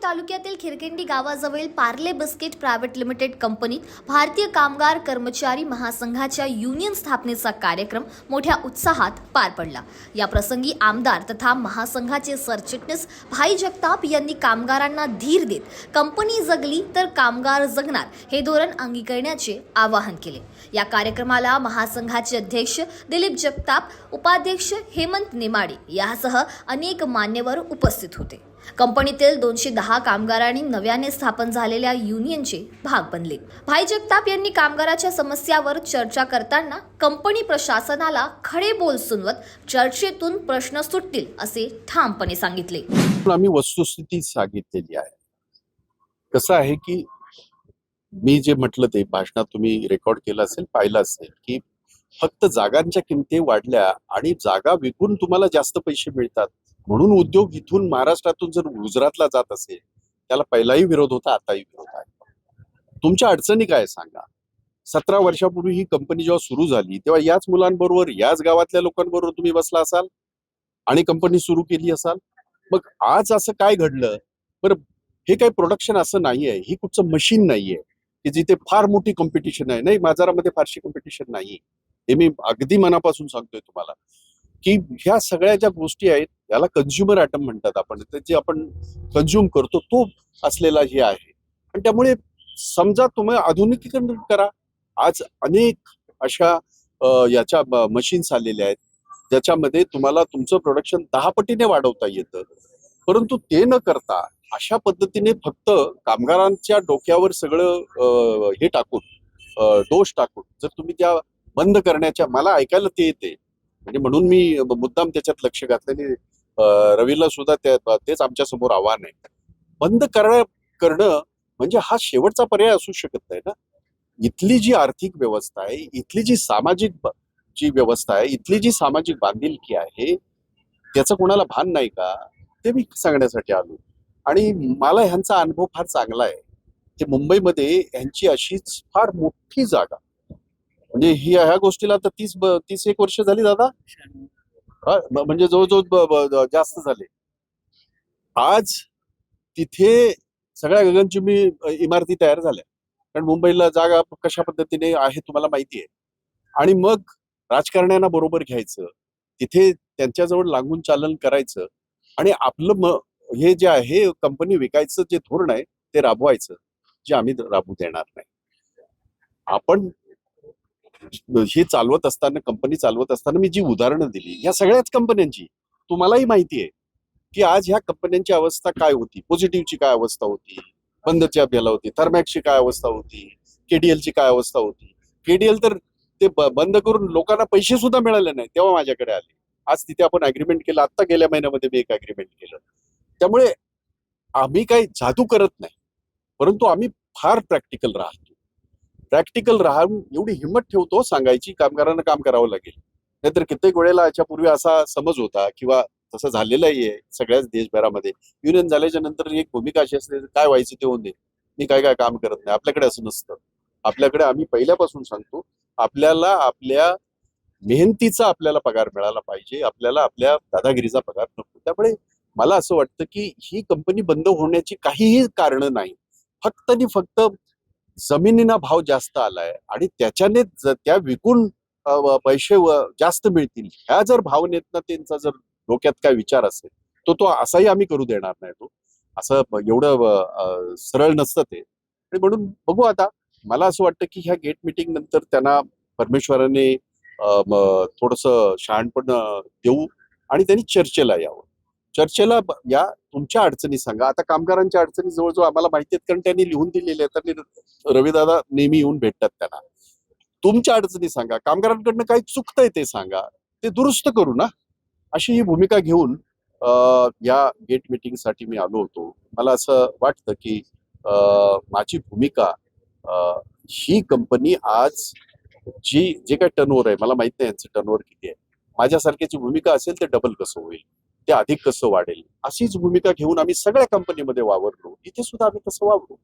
तालुक्यातील खिरकेंडी गावाजवळील Parle biscuit private limited कंपनीत भारतीय कामगार कर्मचारी महासंघाच्या युनियन स्थापनेचा कार्यक्रम मोठ्या उत्साहात पार पडला। या प्रसंगी आमदार तथा महासंघाचे सरचिटणीस भाई जगताप यांनी कामगारांना धीर देत कंपनी जगली तर कामगार जगणार हे धोरण अंगीकारण्याचे आवाहन केले। या कार्यक्रमाला महासंघाचे अध्यक्ष दिलीप जगताप, उपाध्यक्ष हेमंत नेमाडे यासह अनेक मान्यवर उपस्थित होते। कंपनीतील 210 कामगारांनी नव्याने स्थापन झालेल्या युनियनचे भाग बनले। भाई जगताप यांनी कामगाराच्या समस्यावर चर्चा करताना कंपनी प्रशासनाला खडे बोल सुनवत चर्चेतून प्रश्न सुटतील असे ठामपणे सांगितले। आम्ही वस्तुस्थिती सांगितलेली आहे। कसं आहे की मी जे म्हटलं ते भाषणात तुम्ही रेकॉर्ड केलं असेल, पाहिलं असेल की फक्त जागांच्या किमती वाढल्या आणि जागा विकून तुम्हाला जास्त पैसे मिळतात म्हणून उद्योग इथून महाराष्ट्रातून जर गुजरातला जात असेल त्याला पहिलाही विरोध होता, आताही विरोध आहे। तुमच्या अडचणी काय सांगा। 17 वर्षापूर्वी ही कंपनी जेव्हा सुरू झाली तेव्हा याच मुलांबरोबर याच गावातल्या लोकांबरोबर तुम्ही बसला असाल आणि कंपनी सुरू केली असाल। मग आज असं काय घडलं? बरं, हे काही प्रोडक्शन असं नाहीये, ही कुठचं मशीन नाहीये की जिथे फार मोठी कॉम्पिटिशन आहे। नाही, बाजारामध्ये फारशी कॉम्पिटिशन नाही, हे मी अगदी मनापासून सांगतोय तुम्हाला की ह्या सगळ्या ज्या गोष्टी आहेत याला कन्झ्युमर आयटम म्हणतात आपण, जे आपण कन्झ्युम करतो तो असलेला हे आहे। आणि त्यामुळे समजा तुम्ही आधुनिकीकरण करा। आज अनेक अशा याच्या मशीन्स आलेल्या आहेत ज्याच्यामध्ये तुम्हाला तुमचं प्रोडक्शन 10 पटीने वाढवता येतं। परंतु ते न करता अशा पद्धतीने फक्त कामगारांच्या डोक्यावर सगळं हे टाकून दोष टाकून जर तुम्ही त्या बंद करण्याच्या, मला ऐकायला ते येते म्हणजे म्हणून मी मुद्दाम त्याच्यात लक्ष घातल्याने रवीला सुद्धा तेच आमच्या समोर आव्हान आहे। बंद करणं म्हणजे हा शेवटचा पर्याय असू शकत नाही ना। इथली जी आर्थिक व्यवस्था आहे, इथली जी सामाजिक जी व्यवस्था आहे, इथली जी सामाजिक बांधिलकी आहे त्याचं कोणाला भान नाही का, ते मी सांगण्यासाठी आलो। आणि मला ह्यांचा अनुभव फार चांगला आहे। ते मुंबईमध्ये ह्यांची अशीच फार मोठी जागा, म्हणजे ह्या गोष्टीला आता 30 एक वर्ष झाली दादा, म्हणजे जवळजवळ जास्त झाले। आज तिथे सगळ्या गगनचुंबी इमारती तयार झाल्या, कारण मुंबईला जागा कशा पद्धतीने आहे तुम्हाला माहिती आहे। आणि मग राजकारण्यांना बरोबर घ्यायचं, तिथे त्यांच्याजवळ लागून चालन करायचं आणि आपलं हे जे आहे कंपनी विकायचं जे धोरण आहे ते राबवायचं, जे आम्ही राबवू देणार नाही। आपण हे चालवत असताना, कंपनी चालवत असताना मी जी उदाहरणं दिली या सगळ्याच कंपन्यांची तुम्हालाही माहिती आहे की आज ह्या कंपन्यांची अवस्था काय होती, पॉझिटिव्हची काय अवस्था होती, बंदच्या बेला होती, थर्मॅक्सची काय अवस्था होती, केडीएलची काय अवस्था होती। केडीएल तर ते बंद करून लोकांना पैसे सुद्धा मिळाले नाही तेव्हा माझ्याकडे आले। आज तिथे आपण अग्रीमेंट केलं, आता गेल्या महिन्यामध्ये मी एक अग्रीमेंट केलं। त्यामुळे आम्ही काही जादू करत नाही, परंतु आम्ही फार प्रॅक्टिकल राहतो। प्रॅक्टिकल राहून एवढी हिंमत ठेवतो सांगायची कामगारांना काम करावं लागेल। नाहीतर कित्येक वेळेला याच्यापूर्वी असा समज होता किंवा तसं झालेलंही आहे सगळ्याच देशभरामध्ये। युनियन झाल्याच्या नंतर एक भूमिका अशी असते, काय व्हायचं ते होऊन दे, मी काय काम करत नाही। आपल्याकडे असं नसतं। आपल्याकडे आम्ही पहिल्यापासून सांगतो, आपल्याला आपल्या मेहनतीचा आपल्याला पगार मिळाला पाहिजे, आपल्याला आपल्या दादागिरीचा पगार नको। त्यामुळे मला असं वाटतं की ही कंपनी बंद होण्याची काहीही कारण नाही। फक्त आणि फक्त जमिनीना भाव जास्त आलाय आणि त्याच्याने त्या विकून पैसे जास्त मिळतील ह्या जर भावनेतनं त्यांचा जर डोक्यात काय विचार असेल तो असाही आम्ही करू देणार नाही। तो असं एवढं सरळ नसतं ते। आणि म्हणून बघू आता, मला असं वाटतं की ह्या गेट मीटिंग नंतर त्यांना परमेश्वराने थोडंसं शहाणपण देऊ आणि त्यांनी चर्चेला यावं। चर्चेला या, तुमच्या अडचणी सांगा। आता कामगारांच्या अडचणी जवळजवळ आम्हाला माहिती आहेत, कारण त्यांनी लिहून दिलेले आहेत आणि रविदादा नेहमी येऊन भेटतात त्यांना। तुमच्या अडचणी सांगा, कामगारांकडनं काही चुकतंय ते सांगा, ते दुरुस्त करू ना, अशी ही भूमिका घेऊन या गेट मीटिंगसाठी मी आलो होतो। मला असं वाटतं की माझी भूमिका ही कंपनी आज जे काही टर्नओव्हर आहे, मला माहित नाही यांचं टर्नओव्हर किती आहे, माझ्यासारख्याची भूमिका असेल ते डबल कसं होईल, ते अधिक कसं वाढेल, अशीच भूमिका घेऊन आम्ही सगळ्या कंपनीमध्ये वावरलो, इथे सुद्धा आम्ही तसं वावरू।